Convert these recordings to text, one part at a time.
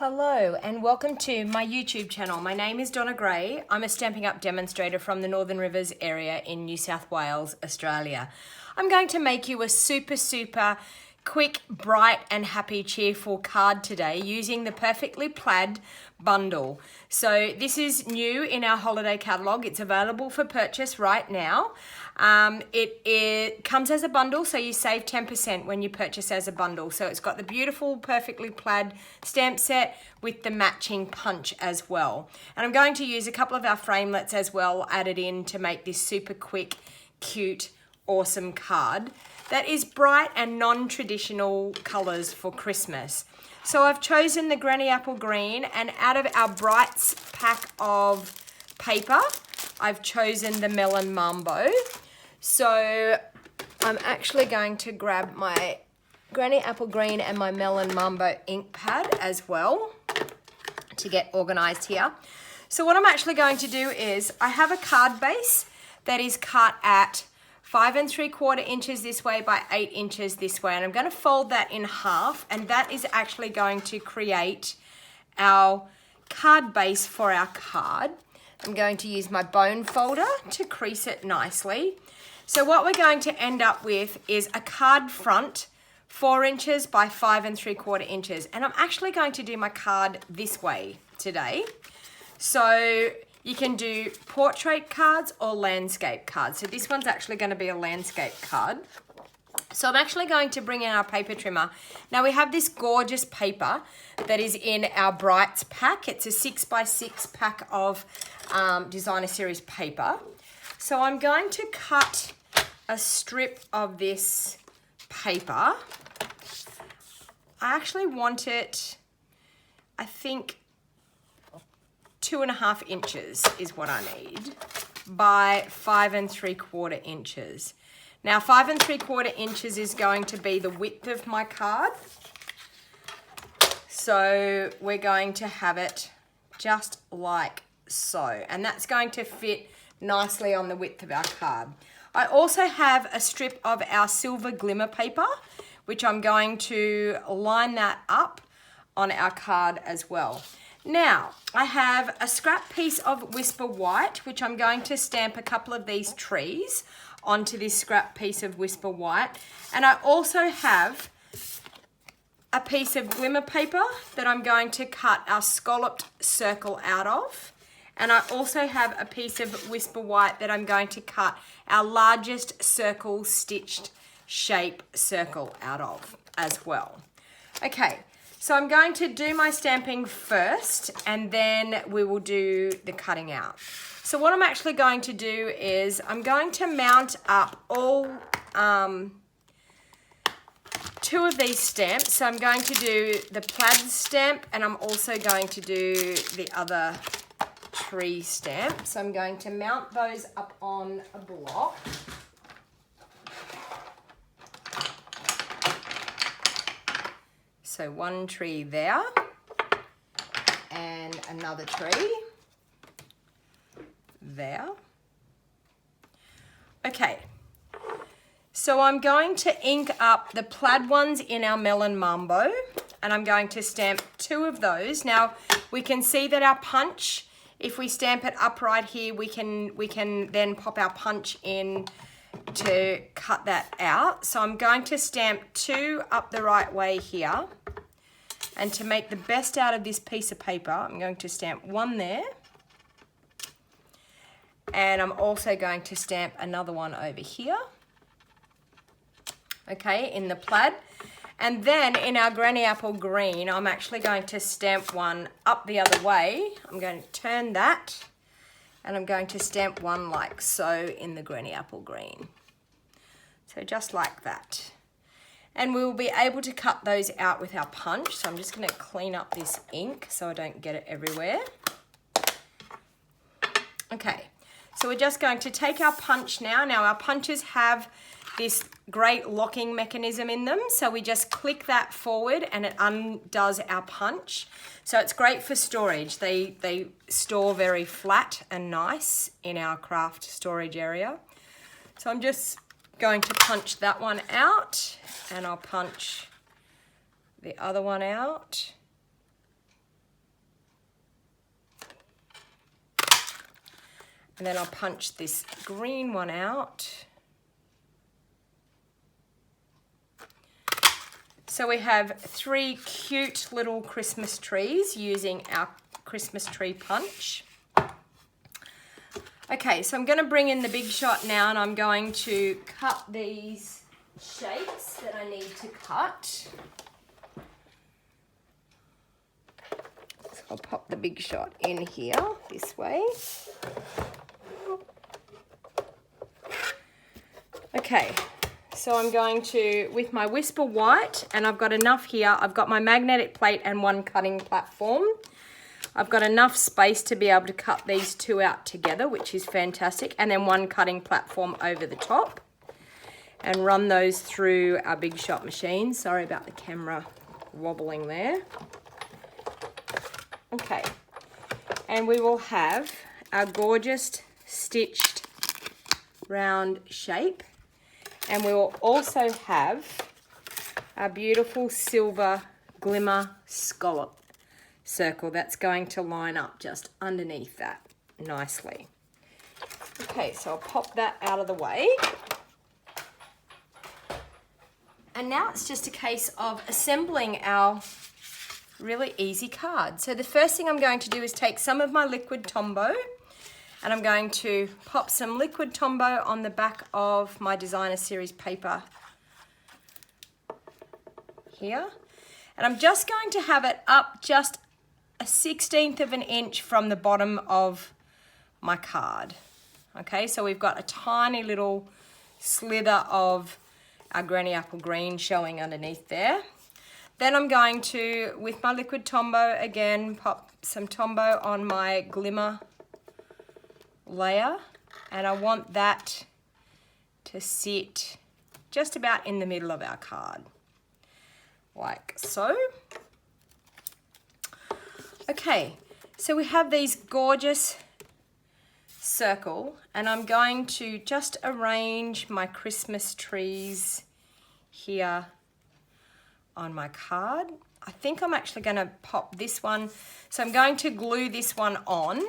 Hello and welcome to my YouTube channel. My name is Donna Gray. I'm a Stampin' Up! Demonstrator from the Northern Rivers area in New South Wales, Australia. I'm going to make you a super quick, bright and happy, cheerful card today using the Perfectly Plaid bundle. So this is new in our holiday catalogue. It's available for purchase right now. It comes as a bundle, so you save 10% when you purchase as a bundle. So it's got the beautiful Perfectly Plaid stamp set with the matching punch as well. And I'm going to use a couple of our framelets as well added in to make this super quick, cute, awesome card that is bright and non-traditional colours for Christmas. So I've chosen the Granny Apple Green, and out of our Brights pack of paper, I've chosen the Melon Mambo. So I'm actually going to grab my Granny Apple Green and my Melon Mambo ink pad as well to get organised here. So what I'm actually going to do is I have a card base that is cut at 5 3/4 inches this way by 8 inches this way, and I'm going to fold that in half, and that is actually going to create our card base for our card. I'm going to use my bone folder to crease it nicely. So what we're going to end up with is a card front 4 inches by 5 3/4 inches, and I'm actually going to do my card this way today. So you can do portrait cards or landscape cards. So this one's actually going to be a landscape card. So I'm actually going to bring in our paper trimmer. Now we have this gorgeous paper that is in our Brights pack. It's a 6 by 6 pack of Designer Series paper. So I'm going to cut a strip of this paper. I actually want it, I think, 2.5 inches is what I need by 5 3/4 inches. Now 5 3/4 inches is going to be the width of my card. So we're going to have it just like so, and that's going to fit nicely on the width of our card. I also have a strip of our silver glimmer paper, which I'm going to line that up on our card as well. Now, I have a scrap piece of Whisper White, which I'm going to stamp a couple of these trees onto this scrap piece of Whisper White. And I also have a piece of glimmer paper that I'm going to cut our scalloped circle out of. And I also have a piece of Whisper White that I'm going to cut our largest circle stitched shape circle out of as well. Okay. So I'm going to do my stamping first, and then we will do the cutting out. So what I'm actually going to do is I'm going to mount up all 2 of these stamps. So I'm going to do the plaid stamp, and I'm also going to do the other tree stamp. So I'm going to mount those up on a block. So 1 tree there, and another tree there. Okay, so I'm going to ink up the plaid ones in our Melon Mambo, and I'm going to stamp 2 of those. Now we can see that our punch, if we stamp it upright here, we can then pop our punch in to cut that out. So I'm going to stamp 2 up the right way here. And to make the best out of this piece of paper, I'm going to stamp 1 there. And I'm also going to stamp another one over here. Okay, in the plaid. And then in our Granny Apple Green, I'm actually going to stamp 1 up the other way. I'm going to turn that, and I'm going to stamp 1 like so in the Granny Apple Green. So just like that. And we will be able to cut those out with our punch. So I'm just going to clean up this ink so I don't get it everywhere. Okay, so we're just going to take our punch now. Now our punches have this great locking mechanism in them. So we just click that forward and it undoes our punch. So it's great for storage. They store very flat and nice in our craft storage area. So I'm just going to punch that one out, and I'll punch the other one out. And then I'll punch this green one out. So we have 3 cute little Christmas trees using our Christmas tree punch. Okay, so I'm going to bring in the Big Shot now, and I'm going to cut these shapes that I need to cut. So I'll pop the Big Shot in here this way. Okay, so I'm going to, with my Whisper White, and I've got enough here, I've got my magnetic plate and 1 cutting platform. I've got enough space to be able to cut these 2 out together, which is fantastic, and then 1 cutting platform over the top, and run those through our Big Shot machine. Sorry about the camera wobbling there. Okay, and we will have our gorgeous stitched round shape, and we will also have our beautiful silver glimmer scallop circle that's going to line up just underneath that nicely. Okay, so I'll pop that out of the way. And now it's just a case of assembling our really easy card. So the first thing I'm going to do is take some of my liquid Tombow, and I'm going to pop some liquid Tombow on the back of my Designer Series paper here. And I'm just going to have it up just a 1/16 of an inch from the bottom of my card. Okay, so we've got a tiny little slither of our Granny Apple Green showing underneath there. Then I'm going to, with my liquid Tombow again, pop some Tombow on my glimmer layer, and I want that to sit just about in the middle of our card, like so. Okay, so we have these gorgeous circle, and I'm going to just arrange my Christmas trees here on my card. I think I'm actually going to pop this one, so I'm going to glue this one on,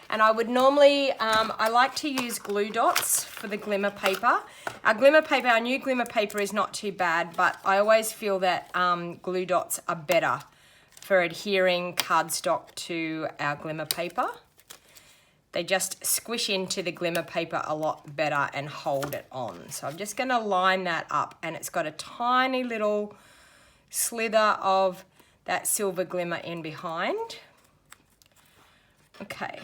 and I would normally, I like to use glue dots for the glimmer paper. Our glimmer paper, our new glimmer paper is not too bad, but I always feel that glue dots are better for adhering cardstock to our glimmer paper. They just squish into the glimmer paper a lot better and hold it on. So I'm just going to line that up, and it's got a tiny little slither of that silver glimmer in behind. Okay,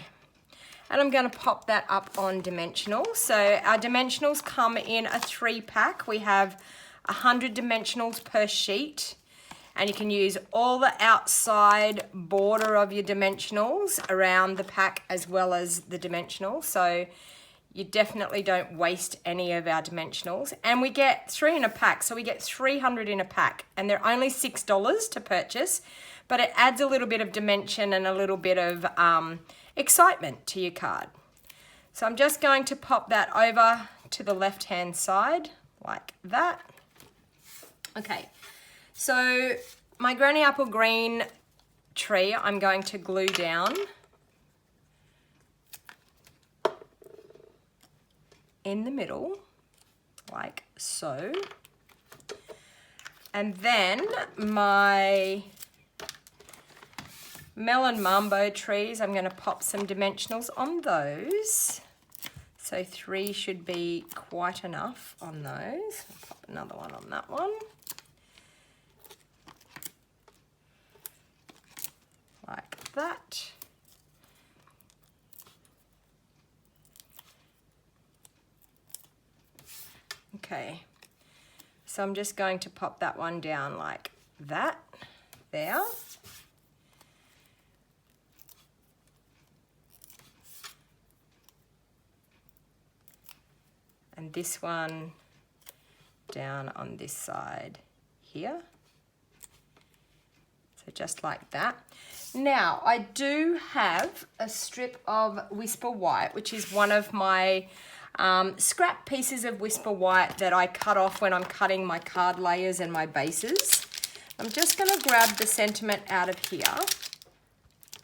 and I'm going to pop that up on dimensionals. So our dimensionals come in a 3-pack. We have 100 dimensionals per sheet, and you can use all the outside border of your dimensionals around the pack as well as the dimensionals. So you definitely don't waste any of our dimensionals. And we get 3 in a pack, so we get 300 in a pack, and they're only $6 to purchase, but it adds a little bit of dimension and a little bit of excitement to your card. So I'm just going to pop that over to the left-hand side like that. Okay, so my Granny Apple Green tree I'm going to glue down in the middle, like so. And then my Melon Mambo trees, I'm going to pop some dimensionals on those. So 3 should be quite enough on those. I'll pop another one on that one. Like that. Okay, so I'm just going to pop that one down like that, there. And this one down on this side here. So just like that. Now, I do have a strip of Whisper White, which is one of my scrap pieces of Whisper White that I cut off when I'm cutting my card layers and my bases. I'm just going to grab the sentiment out of here,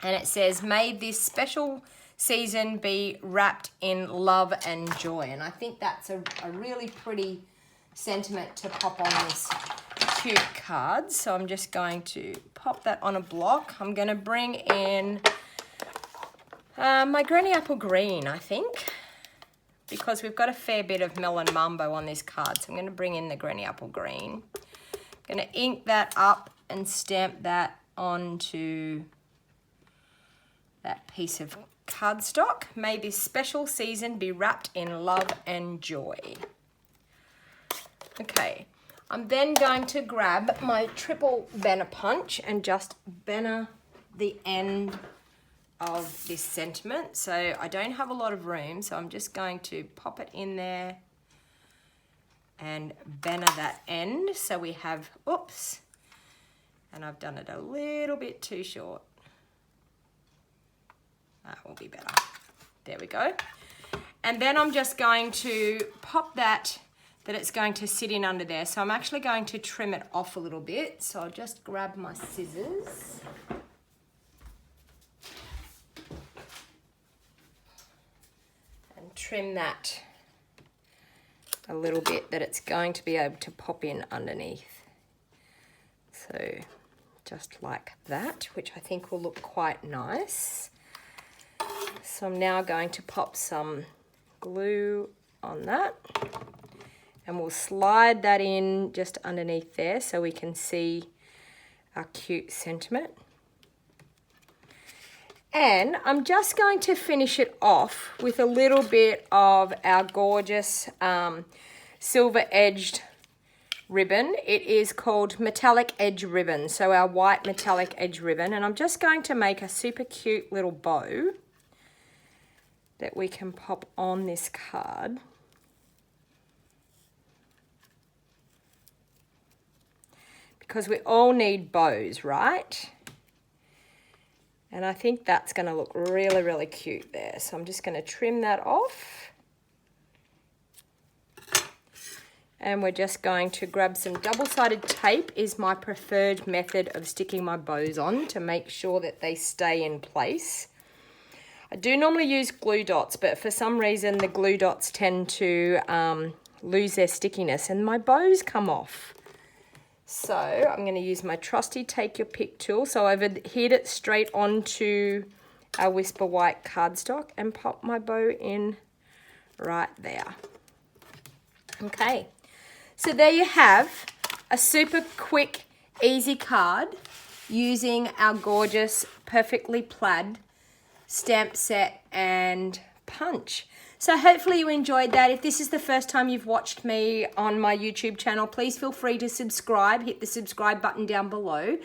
and it says, "Made this special season be wrapped in love and joy. And I think that's a really pretty sentiment to pop on this cute card. So I'm just going to pop that on a block. I'm going to bring in my Granny Apple Green, I think, because we've got a fair bit of Melon Mambo on this card. So I'm going to bring in the Granny Apple Green. I'm going to ink that up and stamp that onto that piece of cardstock. May this special season be wrapped in love and joy. Okay, I'm then going to grab my triple banner punch and just banner the end of this sentiment. So I don't have a lot of room, so I'm just going to pop it in there and banner that end. So we have, oops, and I've done it a little bit too short. That will be better. There we go. And then I'm just going to pop that it's going to sit in under there. So I'm actually going to trim it off a little bit. So I'll just grab my scissors. And trim that a little bit that it's going to be able to pop in underneath. So just like that, which I think will look quite nice. So I'm now going to pop some glue on that, and we'll slide that in just underneath there so we can see our cute sentiment. And I'm just going to finish it off with a little bit of our gorgeous silver edged ribbon. It is called Metallic Edge Ribbon, so our white metallic edge ribbon. And I'm just going to make a super cute little bow that we can pop on this card. Because we all need bows, right? And I think that's going to look really, really cute there. So I'm just going to trim that off. And we're just going to grab some double-sided tape, is my preferred method of sticking my bows on to make sure that they stay in place. I do normally use glue dots, but for some reason the glue dots tend to lose their stickiness and my bows come off. So I'm going to use my trusty Take Your Pick tool. So I've adhered it straight onto our Whisper White cardstock and pop my bow in right there. Okay, so there you have a super quick, easy card using our gorgeous, perfectly plaid stamp set and punch. So hopefully you enjoyed that. If this is the first time you've watched me on my YouTube channel, please feel free to subscribe. Hit the subscribe button down below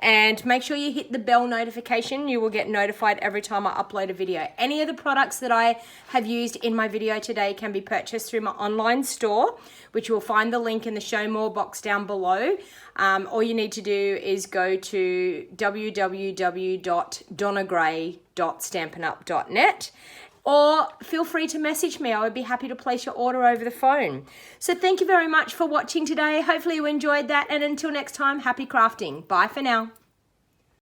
and make sure you hit the bell notification. You will get notified every time I upload a video. Any of the products that I have used in my video today can be purchased through my online store, which you will find the link in the show more box down below. All you need to do is go to www.donnagray.stampinup.net, or feel free to message me. I would be happy to place your order over the phone. So thank you very much for watching today. Hopefully you enjoyed that, and until next time, happy crafting. Bye for now.